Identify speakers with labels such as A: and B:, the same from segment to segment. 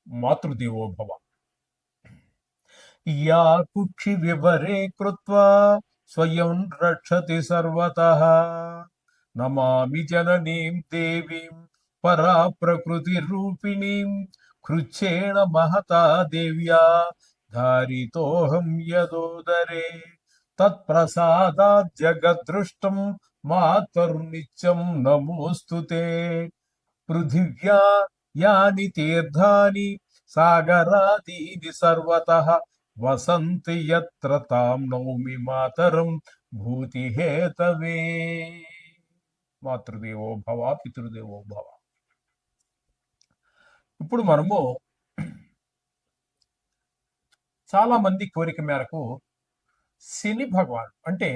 A: మాతృదేవో భవ. యా కుక్షి వివరే కృత్వా స్వయం రక్షతి సర్వతః నమామి జననీం దేవీం పరా ప్రకృతి రూపిణీం కృచ్ఛేణ మహతా దేవ్యా ధారితోహం యదోదరే తత్ప్రసాదాత్ జగద్దృష్టం మాతర్నిత్యం నమోస్తుతే. పృథివ్యా యాని తీర్థాని సాగరాదీని సర్వతః వసంతి యత్ర తాం నౌమి మాతరం భూతి హేతవే. మాతృదేవో భవ పితృదేవో భవ. ఇప్పుడు మనము చాలా మంది కోరిక మేరకు శని భగవాన్ అంటే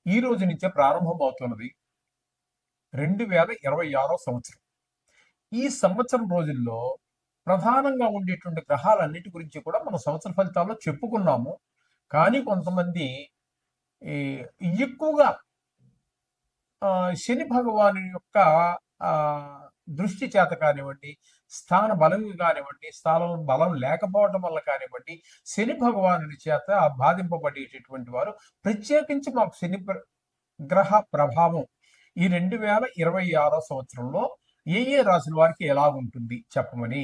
A: ఈ రోజు నుంచే ప్రారంభం అవుతున్నది 2026 సంవత్సరం. ఈ సంవత్సరం రోజుల్లో ప్రధానంగా ఉండేటువంటి గ్రహాలన్నిటి గురించి కూడా మనం సంవత్సర ఫలితాల్లో చెప్పుకున్నాము. కానీ కొంతమంది ఎక్కువగా శని భగవాను యొక్క దృష్టి చేత కానివ్వండి, స్థాన బలం కానివ్వండి, స్థానం బలం లేకపోవడం వల్ల కానివ్వండి, శని భగవానుడి చేత బాధింపబడేటటువంటి వారు ప్రత్యేకించి మాకు శని గ్రహ ప్రభావం ఈ 2026 సంవత్సరంలో ఏ ఏ రాశుల వారికి ఎలా ఉంటుంది చెప్పమని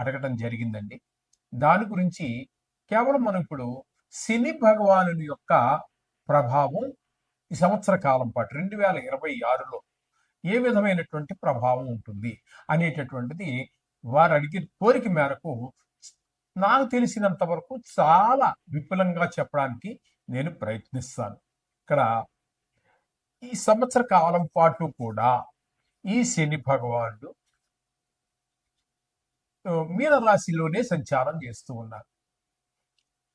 A: అడగటం జరిగిందండి. దాని గురించి కేవలం మనం ఇప్పుడు శని భగవానుని యొక్క ప్రభావం ఈ సంవత్సర కాలం పాటు 2026లో ఏ విధమైనటువంటి ప్రభావం ఉంటుంది అనేటటువంటిది వారు అడిగిన కోరిక మేరకు నాకు తెలిసినంత వరకు చాలా విపులంగా చెప్పడానికి నేను ప్రయత్నిస్తాను. ఇక్కడ ఈ సంవత్సర కాలం పాటు కూడా ఈ శని భగవానుడు మీన రాశిలోనే సంచారం చేస్తూ ఉన్నారు.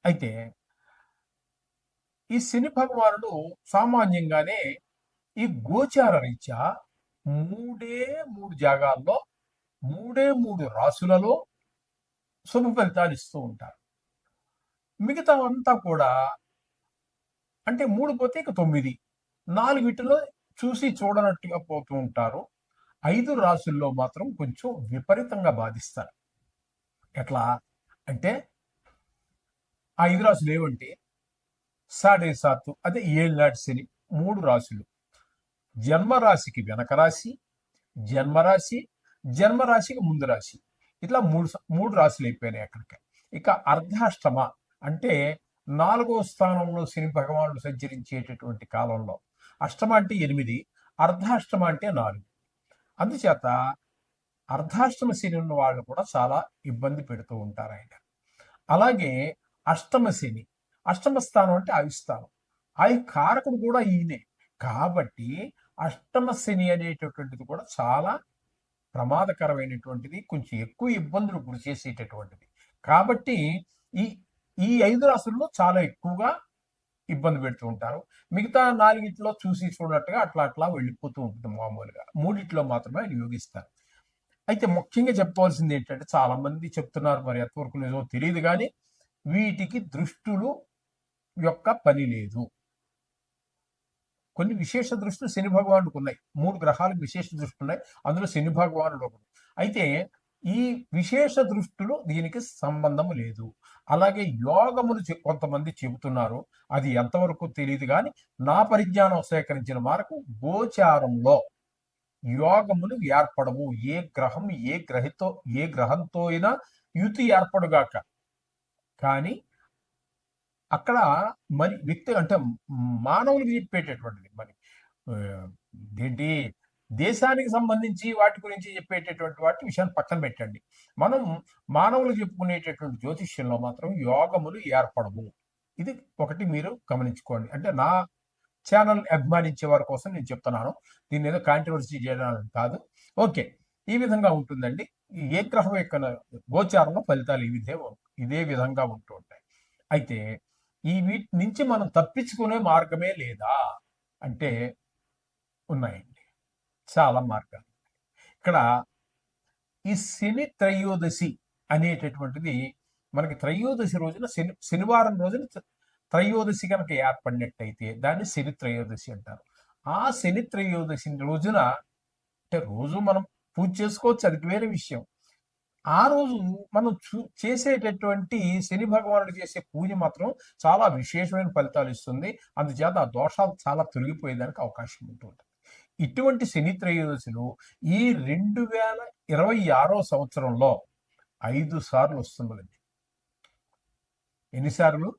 A: అయితే ఈ శని భగవానుడు సామాన్యంగానే ఈ గోచార రీత్యా 3 జాగాల్లో 3 రాశులలో శుభ ఫలితాలు ఇస్తూ ఉంటారు. మిగతా అంతా కూడా అంటే 3 పోతే ఇక 9, 4 చూసి చూడనట్టుగా పోతూ ఉంటారు. 5 రాశుల్లో మాత్రం కొంచెం విపరీతంగా బాధిస్తారు. ఎట్లా అంటే ఆ 5 రాశులు ఏమంటే 7.5 అదే ఏళ్ళనాటి శని 3 రాశులు, జన్మరాశికి వెనక రాశి, జన్మరాశికి ముందు రాశి, ఇట్లా 3 రాశులు అయిపోయినాయి అక్కడికి. ఇక అర్ధాష్టమ అంటే 4వ స్థానంలో శని భగవానుడు సంచరించేటటువంటి కాలంలో అష్టమ అంటే 8, అర్ధాష్టమ అంటే 4. అందుచేత అర్ధాష్టమ శని ఉన్న వాళ్ళు కూడా చాలా ఇబ్బంది పెడుతూ ఉంటారు ఆయన. అలాగే అష్టమ శని, అష్టమ స్థానం అంటే ఆయుస్థానం, ఆయు కారకుడు కూడా ఈయనే. కాబట్టి అష్టమ శని అనేటటువంటిది కూడా చాలా ప్రమాదకరమైనటువంటిది, కొంచెం ఎక్కువ ఇబ్బందులు గురి చేసేటటువంటిది. కాబట్టి ఈ ఈ 5 రాశుల్లో చాలా ఎక్కువగా ఇబ్బంది పెడుతూ ఉంటారు. మిగతా 4 చూసి చూడట్టుగా అట్లా వెళ్ళిపోతూ ఉంటుంది. మామూలుగా 3 మాత్రమే ఆయన యోగిస్తారు. అయితే ముఖ్యంగా చెప్పవలసింది ఏంటంటే చాలా మంది చెప్తున్నారు, మరి ఎంతవరకు నిజమో తెలియదు, కానీ వీటికి దృష్టులు యొక్క పని లేదు. కొన్ని విశేష దృష్టులు శని భగవానుడికి ఉన్నాయి. 3 గ్రహాలకు విశేష దృష్టి ఉన్నాయి, అందులో శని భగవానుడు ఒకడు. అయితే ఈ విశేష దృష్టులు దీనికి సంబంధం లేదు. అలాగే యోగములు కొంతమంది చెబుతున్నారు, అది ఎంతవరకు తెలియదు, కానీ నా పరిజ్ఞానం సేకరించిన వరకు గోచారంలో యోగములు ఏర్పడవు. ఏ గ్రహం ఏ గ్రహంతో అయినా యుతి ఏర్పడుగాక, కానీ అక్కడ మరి వ్యక్తి అంటే మానవులకు చెప్పేటటువంటిది మరి ఏంటి దేశానికి సంబంధించి వాటి గురించి చెప్పేటటువంటి వాటి విషయాన్ని పక్కన పెట్టండి. మనం మానవులు చెప్పుకునేటటువంటి జ్యోతిష్యంలో మాత్రం యోగములు ఏర్పడవు. ఇది ఒకటి మీరు గమనించుకోండి. అంటే నా ఛానల్ అభిమానించే వారి కోసం నేను చెప్తున్నాను, దీన్ని ఏదో కాంట్రవర్సీ చేయడానికి కాదు. ఓకే, ఈ విధంగా ఉంటుందండి. ఏ గ్రహం యొక్క గోచారంలో ఫలితాలు ఇదే విధంగా ఉంటూ ఉంటాయి. అయితే ఈ వీటి నుంచి మనం తప్పించుకునే మార్గమే లేదా అంటే ఉన్నాయండి, చాలా మార్గాలు. ఇక్కడ ఈ శని త్రయోదశి అనేటటువంటిది మనకి త్రయోదశి రోజున శనివారం రోజున త్రయోదశి కనుక ఏర్పడినట్టయితే దాన్ని శని త్రయోదశి అంటారు. ఆ శని త్రయోదశి రోజున అంటే రోజు మనం పూజ చేసుకోవచ్చు, అది వేరే విషయం. ఆ రోజు మనం చేసేటటువంటి శని భగవానుడు చేసే పూజ మాత్రం చాలా విశేషమైన ఫలితాలు ఇస్తుంది. అందుచేత ఆ దోషాలు చాలా తొలగిపోయేదానికి అవకాశం ఉంటుంది. ఇటువంటి శని త్రయోదశులు ఈ 2026 సంవత్సరంలో 5 సార్లు వస్తున్నదండి. ఎన్నిసార్లు?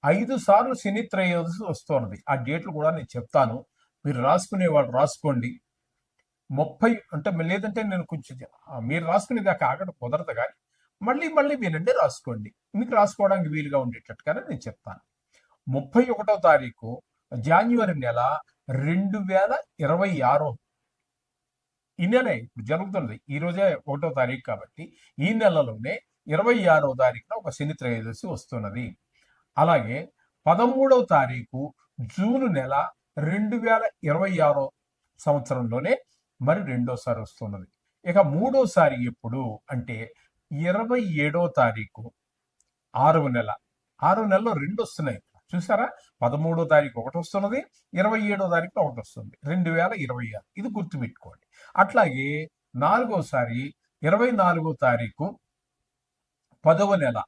A: 5 సార్లు శని త్రయోదశి వస్తున్నది. ఆ డేట్లు కూడా నేను చెప్తాను. మీరు రాసుకునేవాళ్ళు రాసుకోండి. 30 అంటే లేదంటే నేను కొంచెం మీరు రాసుకునేదాకా ఆగడం కుదరదు కానీ మళ్ళీ మళ్ళీ వినండి, రాసుకోండి. మీకు రాసుకోవడానికి వీలుగా ఉండేటట్టుగానే నేను చెప్తాను. 31వ తారీఖు జాన్యువరి నెల 2026 ఈ నెల ఇప్పుడు జరుగుతున్నది. ఈ రోజే 1వ తారీఖు కాబట్టి ఈ నెలలోనే 26వ తారీఖున ఒక శని త్రయోదశి వస్తున్నది. అలాగే 13వ తారీఖు జూన్ నెల 2026 సంవత్సరంలోనే మరి రెండోసారి వస్తున్నది. ఇక మూడోసారి ఎప్పుడు అంటే 27వ తారీఖు 6వ నెల. 6వ నెలలో 2 వస్తున్నాయి. చూసారా? 13వ తారీఖు ఒకటి వస్తున్నది, 27వ తారీఖున ఒకటి వస్తుంది. 2026 ఇది గుర్తుపెట్టుకోండి. అట్లాగే 4వసారి 24వ తారీఖు 10వ నెల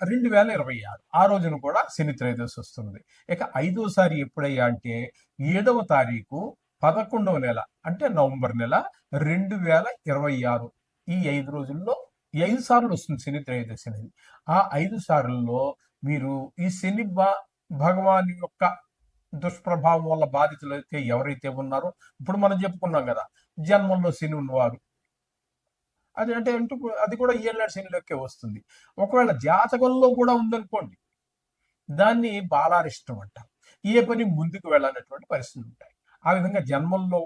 A: 2026 ఆ రోజున కూడా శని త్రయోదశి వస్తున్నది. ఇక 5వసారి ఎప్పుడయ్యా అంటే 7వ తారీఖు 11వ నెల అంటే నవంబర్ నెల 2026 ఈ 5 రోజుల్లో 5 సార్లు వస్తుంది శని త్రయోదశి అనేది. ఆ 5 సార్లలో మీరు ఈ శని భగవాన్ యొక్క దుష్ప్రభావం వల్ల బాధితులు అయితే ఎవరైతే ఉన్నారో ఇప్పుడు మనం చెప్పుకున్నాం కదా, జన్మంలో శని ఉన్నవారు అది అంటే అది కూడా ఏళ్ళనాడు శనిలోకే వస్తుంది. ఒకవేళ జాతకంలో కూడా ఉందనుకోండి, దాన్ని బాలారిష్టం అంటారు. ఏ పని ముందుకు వెళ్ళనటువంటి పరిస్థితులు ఉంటాయి. ఆ విధంగా జన్మంలో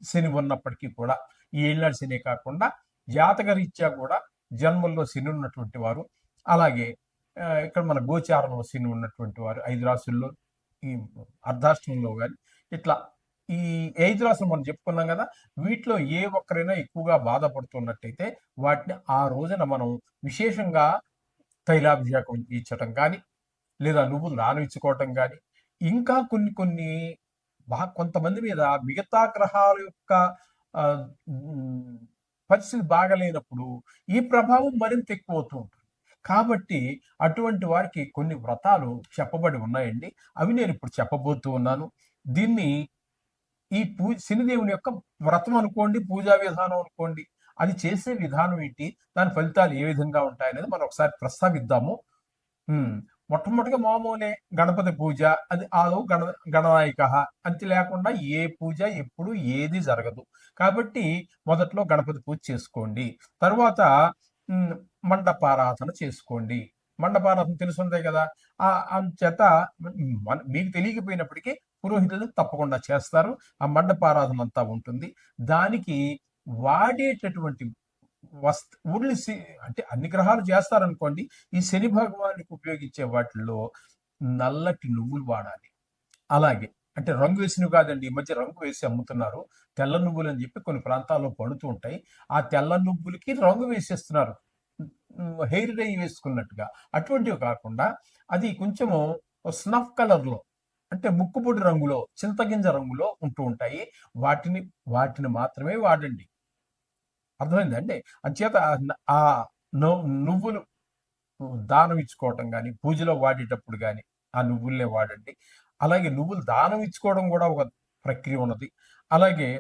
A: శని ఉన్నప్పటికీ కూడా ఈ ఏళ్ళనాడు శని కాకుండా జాతక రీత్యా కూడా జన్మల్లో శని ఉన్నటువంటి వారు, అలాగే ఇక్కడ మన గోచారంలో శని ఉన్నటువంటి వారు 5 రాశుల్లో ఈ అర్ధాష్టమంలో కానీ ఇట్లా ఈ 5 రాశులు మనం చెప్పుకున్నాం కదా, వీటిలో ఏ ఒక్కరైనా ఎక్కువగా బాధపడుతున్నట్టయితే వాటిని ఆ రోజున మనం విశేషంగా తైలాభిషేకం ఇచ్చటం కానీ, లేదా నువ్వులు దానమిచ్చుకోవటం కానీ, ఇంకా కొన్ని కొంతమంది మీద మిగతా గ్రహాల యొక్క పరిస్థితి బాగలేనప్పుడు ఈ ప్రభావం మరింత ఎక్కువ అవుతూ ఉంటుంది. కాబట్టి అటువంటి వారికి కొన్ని వ్రతాలు చెప్పబడి ఉన్నాయండి. అవి నేను ఇప్పుడు చెప్పబోతూ ఉన్నాను. దీన్ని ఈ శనిదేవుని యొక్క వ్రతం అనుకోండి, పూజా విధానం అనుకోండి, అది చేసే విధానం ఏంటి, దాని ఫలితాలు ఏ విధంగా ఉంటాయనేది మనం ఒకసారి ప్రస్తావిద్దాము. మొట్టమొదటిగా మామూలే గణపతి పూజ, అది ఆదో గణనాయక అంతే, లేకుండా ఏ పూజ ఎప్పుడు ఏది జరగదు. కాబట్టి మొదట్లో గణపతి పూజ చేసుకోండి. తర్వాత మండపారాధన చేసుకోండి. మండపారాధన తెలుసుందే కదా, అంచేత మీకు తెలియకపోయినప్పటికీ పురోహితులు తప్పకుండా చేస్తారు. ఆ మండపారాధన అంతా ఉంటుంది. దానికి వాడేటటువంటి ఓన్లీ అంటే అన్ని గ్రహాలు చేస్తారనుకోండి, ఈ శని భగవానికి ఉపయోగించే వాటిల్లో నల్లటి నువ్వులు వాడాలి. అలాగే అంటే రంగు వేసినవి కాదండి, ఈ మధ్య రంగు వేసి అమ్ముతున్నారు. తెల్ల నువ్వులు అని చెప్పి కొన్ని ప్రాంతాల్లో పడుతూ ఉంటాయి. ఆ తెల్ల నువ్వులకి రంగు వేసేస్తున్నారు, హెయిర్ డై వేసుకున్నట్టుగా. అటువంటివి కాకుండా అది కొంచెము స్నఫ్ కలర్లో అంటే ముక్కుపొడి రంగులో, చింతగింజ రంగులో ఉంటూ ఉంటాయి. వాటిని మాత్రమే వాడండి. అర్థమైందండి? అంచేత ఆ నువ్వులు దానం ఇచ్చుకోవటం కానీ, పూజలో వాడేటప్పుడు కానీ ఆ నువ్వులనే వాడండి. అలాగే నువ్వులు దానం ఇచ్చుకోవడం కూడా ఒక ప్రక్రియ ఉన్నది. అలాగే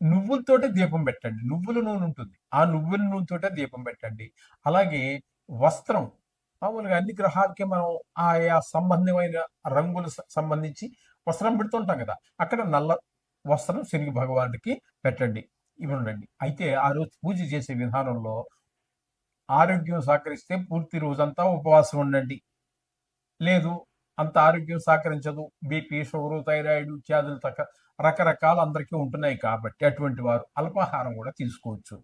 A: నువ్వులతోటే దీపం పెట్టండి. నువ్వుల నూనె ఉంటుంది, ఆ నువ్వుల నూనెతోటే దీపం పెట్టండి. అలాగే వస్త్రం మామూలుగా అన్ని గ్రహాలకి మనం ఆయా సంబంధమైన రంగులు సంబంధించి వస్త్రం పెడుతుంటాం కదా, అక్కడ నల్ల వస్త్రం శని భగవానుడికి పెట్టండి. ఇవి ఉండండి. అయితే ఆ రోజు పూజ చేసే విధానంలో ఆరోగ్యం సహకరిస్తే పూర్తి రోజంతా ఉపవాసం ఉండండి. లేదు అంత ఆరోగ్యం సహకరించదు, బీపీ, షుగరు, థైరాయిడ్ ఇత్యాదులు రకరకాల అందరికీ ఉంటున్నాయి కాబట్టి అటువంటి వారు అల్పాహారం కూడా తీసుకోవచ్చు.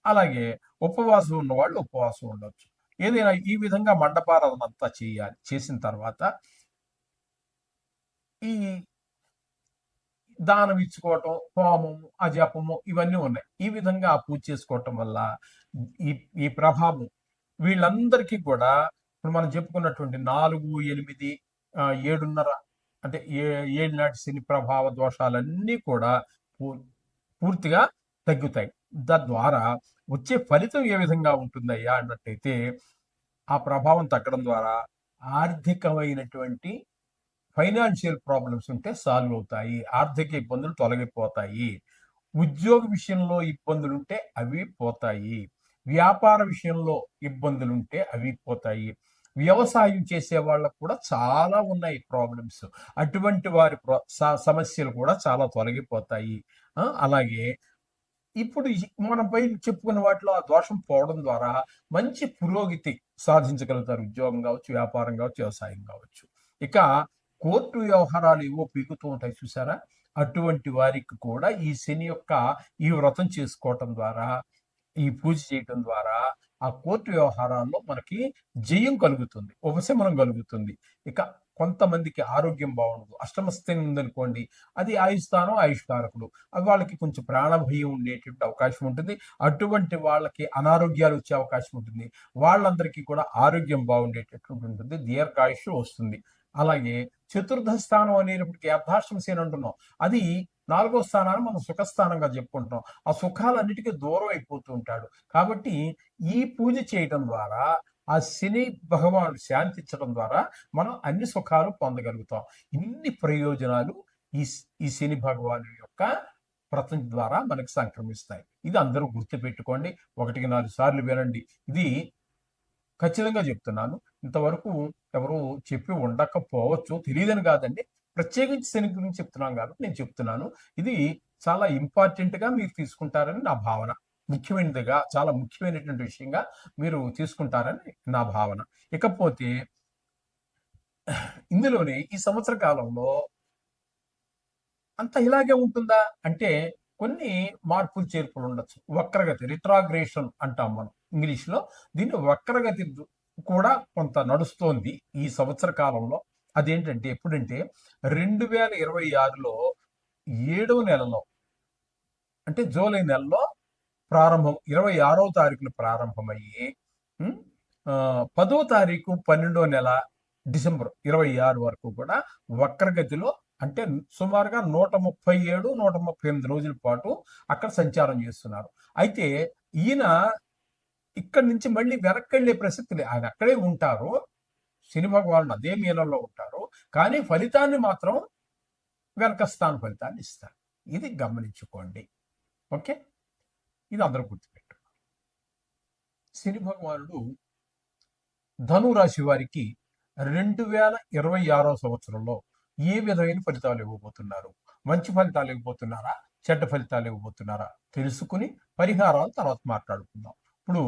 A: అలాగే ఉపవాసం ఉన్నవాళ్ళు ఉపవాసం ఉండొచ్చు. ఏదైనా ఈ విధంగా మండపారాధన అంతా చేయాలి. చేసిన తర్వాత ఈ దానం ఇచ్చుకోవటం, హోమము, అజపము ఇవన్నీ ఉన్నాయి. ఈ విధంగా పూజ చేసుకోవటం వల్ల ఈ ప్రభావం వీళ్ళందరికీ కూడా ఇప్పుడు మనం చెప్పుకున్నటువంటి 4, 8, 7.5 అంటే 7 నాటి శని ప్రభావ దోషాలన్నీ కూడా పూర్తిగా తగ్గుతాయి. తద్వారా వచ్చే ఫలితం ఏ విధంగా ఉంటుందయ్యా అన్నట్టయితే ఆ ప్రభావం తగ్గడం ద్వారా ఆర్థికమైనటువంటి ఫైనాన్షియల్ ప్రాబ్లమ్స్ ఉంటే సాల్వ్ అవుతాయి, ఆర్థిక ఇబ్బందులు తొలగిపోతాయి, ఉద్యోగ విషయంలో ఇబ్బందులుంటే అవి పోతాయి, వ్యాపార విషయంలో ఇబ్బందులుంటే అవి పోతాయి, వ్యవసాయం చేసే వాళ్ళకు కూడా చాలా ఉన్నాయి ప్రాబ్లమ్స్, అటువంటి వారి సమస్యలు కూడా చాలా తొలగిపోతాయి. అలాగే ఇప్పుడు మనం పై చెప్పుకున్న వాటిలో ఆ దోషం పోవడం ద్వారా మంచి పురోగతి సాధించగలుగుతారు, ఉద్యోగం కావచ్చు, వ్యాపారం కావచ్చు, వ్యవసాయం కావచ్చు. ఇక కోర్టు వ్యవహారాలు ఏవో పీకుతూ ఉంటాయి చూసారా, అటువంటి వారికి కూడా ఈ శని యొక్క ఈ వ్రతం చేసుకోవటం ద్వారా, ఈ పూజ చేయటం ద్వారా ఆ కోర్టు వ్యవహారాల్లో మనకి జయం కలుగుతుంది, ఉపశమనం కలుగుతుంది. ఇక కొంతమందికి ఆరోగ్యం బాగుండదు, అష్టమస్థితి ఉందనుకోండి, అది ఆయుస్థానం, ఆయుష్కారకుడు, అది వాళ్ళకి కొంచెం ప్రాణభయం ఉండేటువంటి అవకాశం ఉంటుంది, అటువంటి వాళ్ళకి అనారోగ్యాలు వచ్చే అవకాశం ఉంటుంది, వాళ్ళందరికీ కూడా ఆరోగ్యం బాగుండేటటువంటి ఉంటుంది, దీర్ఘాయుష్ వస్తుంది. అలాగే చతుర్థ స్థానం అనేటప్పటికి అర్ధాష్టమ శని అంటున్నాం, అది 4వ స్థానాన్ని మనం సుఖస్థానంగా చెప్పుకుంటున్నాం, ఆ సుఖాలన్నిటికీ దూరం అయిపోతూ ఉంటాడు. కాబట్టి ఈ పూజ చేయటం ద్వారా ఆ శని భగవానుడు శాంతించడం ద్వారా మనం అన్ని సుఖాలు పొందగలుగుతాం. ఇన్ని ప్రయోజనాలు ఈ ఈ శని భగవాను యొక్క వ్రతం ద్వారా మనకు సంక్రమిస్తాయి. ఇది అందరూ గుర్తుపెట్టుకోండి, 1-4 సార్లు వినండి. ఇది ఖచ్చితంగా చెప్తున్నాను. ఇంతవరకు ఎవరు చెప్పి ఉండకపోవచ్చు, తెలియదని కాదండి, ప్రత్యేకించి శని గురించి చెప్తున్నాం కాబట్టి నేను చెప్తున్నాను. ఇది చాలా ఇంపార్టెంట్గా మీరు తీసుకుంటారని నా భావన, ముఖ్యమైనదిగా, చాలా ముఖ్యమైనటువంటి విషయంగా మీరు తీసుకుంటారని నా భావన. ఇకపోతే ఇందులోనే ఈ సంవత్సర కాలంలో అంత ఇలాగే ఉంటుందా అంటే కొన్ని మార్పులు చేర్పులు ఉండొచ్చు. వక్రగతి, రిట్రాగ్రేషన్ అంటాం మనం ఇంగ్లీష్లో, దీన్ని వక్రగతి కూడా కొంత నడుస్తోంది ఈ సంవత్సర కాలంలో. అదేంటంటే ఎప్పుడంటే 2026లో 7వ నెలలో, అంటే జూలై నెలలో ప్రారంభం, 26వ తారీఖున ప్రారంభమయ్యి 10వ తారీఖు 12వ నెల డిసెంబర్ 26 వరకు కూడా వక్రగతిలో, అంటే సుమారుగా 137, 138 రోజుల పాటు అక్కడ సంచారం చేస్తున్నారు. అయితే ఈయన ఇక్కడి నుంచి మళ్ళీ వెనక్కి వెళ్ళే ప్రసక్తి లేదు, ఆయన అక్కడే ఉంటారు, శని భగవానుడు అదే మీనంలో ఉంటారు, కానీ ఫలితాన్ని మాత్రం వెనక స్థాన ఫలితాన్ని ఇస్తారు. ఇది గమనించుకోండి. ఓకే, ఇది అందరూ గుర్తుపెట్టు. శని భగవానుడు ధనురాశి వారికి 2026 సంవత్సరంలో ఏ విధమైన ఫలితాలు ఇవ్వబోతున్నారు, మంచి ఫలితాలు ఇవ్వబోతున్నారా, చెడ్డ ఫలితాలు ఇవ్వబోతున్నారా తెలుసుకుని పరిహారాలు తర్వాత మాట్లాడుకుందాం. ఇప్పుడు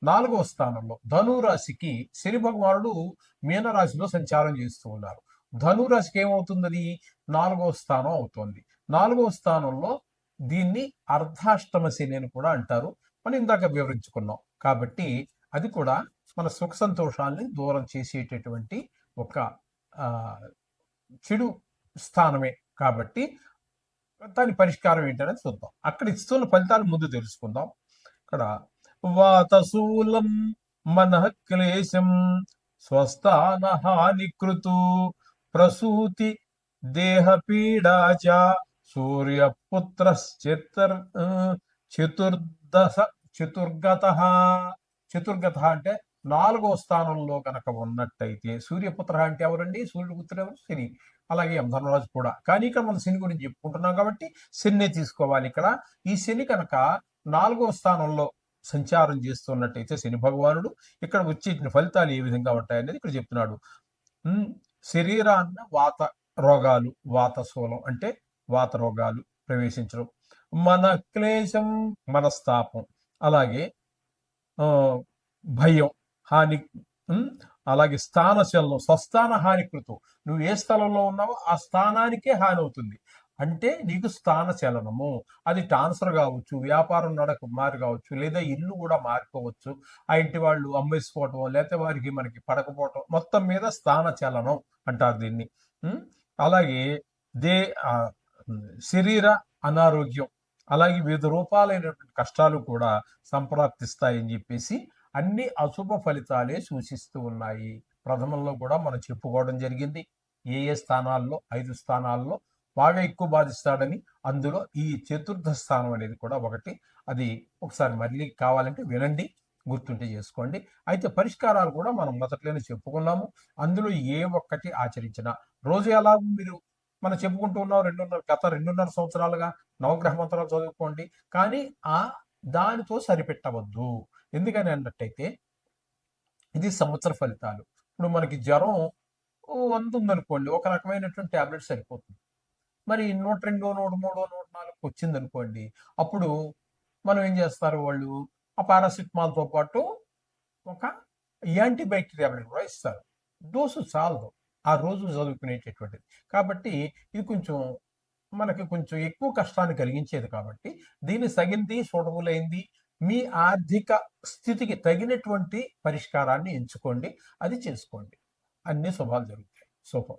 A: 4వ స్థానంలో ధనురాశికి శని భగవానుడు మీనరాశిలో సంచారం చేస్తూ ఉన్నారు. ధనురాశికి ఏమవుతుంది, అది 4వ స్థానం అవుతుంది. 4వ స్థానంలో దీన్ని అర్ధాష్టమ శని అని కూడా అంటారు, మనం ఇందాక వివరించుకున్నాం. కాబట్టి అది కూడా మన సుఖ సంతోషాన్ని దూరం చేసేటటువంటి ఒక చెడు స్థానమే. కాబట్టి దాని పరిష్కారం ఏంటనేది చూద్దాం. అక్కడ ఇస్తున్న ఫలితాలు ముందు తెలుసుకుందాం. ఇక్కడ వాతశూలం మనః క్లేశం స్వస్థాన హానికృతు ప్రసూతి దేహ పీడాచ సూర్యపుత్ర చతుర్గత. చతుర్గత అంటే 4వ స్థానంలో కనుక ఉన్నట్టయితే, సూర్యపుత్ర అంటే ఎవరండి, సూర్యపుత్రుడు ఎవరు, శని. అలాగే ధనరాజు కూడా, కానీ ఇక్కడ మనం శని గురించి చెప్పుకుంటున్నాం కాబట్టి శని తీసుకోవాలి. ఇక్కడ ఈ శని కనుక 4వ స్థానంలో సంచారం చేస్తున్నట్టయితే శని భగవానుడు ఇక్కడ వచ్చే ఫలితాలు ఏ విధంగా ఉంటాయనేది ఇక్కడ చెప్తున్నాడు. శరీరాన్న వాత రోగాలు, వాతశూలం అంటే వాత రోగాలు ప్రవేశించడం, మన క్లేశం మనస్తాపం, అలాగే భయం, హాని, అలాగే స్థానశలనం, స్వస్థాన హానికృతం, నువ్వు ఏ స్థలంలో ఉన్నావో ఆ స్థానానికే హాని అవుతుంది, అంటే నీకు స్థాన చలనము, అది ట్రాన్స్ఫర్ కావచ్చు, వ్యాపారం నడక మారి కావచ్చు, లేదా ఇల్లు కూడా మారిపోవచ్చు, ఆ ఇంటి వాళ్ళు అమ్మేసుకోవటం, లేకపోతే వారికి మనకి పడకపోవటం, మొత్తం మీద స్థాన చలనం అంటారు దీన్ని. అలాగే శరీర అనారోగ్యం, అలాగే వివిధ రూపాలైనటువంటి కష్టాలు కూడా సంప్రాప్తిస్తాయని చెప్పేసి అన్ని అశుభ ఫలితాలే సూచిస్తూ ఉన్నాయి. ప్రథమంలో కూడా మనం చెప్పుకోవడం జరిగింది ఏ ఏ స్థానాల్లో, 5 స్థానాల్లో బాగా ఎక్కువ బాధిస్తాడని. అందులో ఈ చతుర్థ స్థానం అనేది కూడా ఒకటి. అది ఒకసారి మళ్ళీ కావాలంటే వినండి, గుర్తుంటే చేసుకోండి. అయితే పరిష్కారాలు కూడా మనం మొదట్లోనే చెప్పుకున్నాము. అందులో ఏ ఒక్కటి ఆచరించినా రోజు ఎలా మీరు మనం చెప్పుకుంటూ ఉన్నాం, గత 2.5 సంవత్సరాలుగా నవగ్రహ మంత్రాలు చదువుకోండి. కానీ ఆ దానితో సరిపెట్టవద్దు. ఎందుకని అన్నట్టయితే ఇది సంవత్సర ఫలితాలు. ఇప్పుడు మనకి జ్వరం 100 ఉందనుకోండి, ఒక రకమైనటువంటి టాబ్లెట్ సరిపోతుంది. మరి 102, 103, 104 వచ్చిందనుకోండి, అప్పుడు మనం ఏం చేస్తారు వాళ్ళు, ఆ పారాసిటమాల్‌తో పాటు ఒక యాంటీబయాటిక్ టాబ్లెట్ కూడా ఇస్తారు. డోసు చాలదు ఆ రోజు చదువుకునేటటువంటిది. కాబట్టి ఇది మనకి కొంచెం ఎక్కువ కష్టాన్ని కలిగించేది కాబట్టి, దీనికి తగింది, సూటబుల్ అయింది, మీ ఆర్థిక స్థితికి తగినటువంటి పరిష్కారాన్ని ఎంచుకోండి. అది చేసుకోండి. అన్ని శుభాలు జరుగుతాయి. శుభం.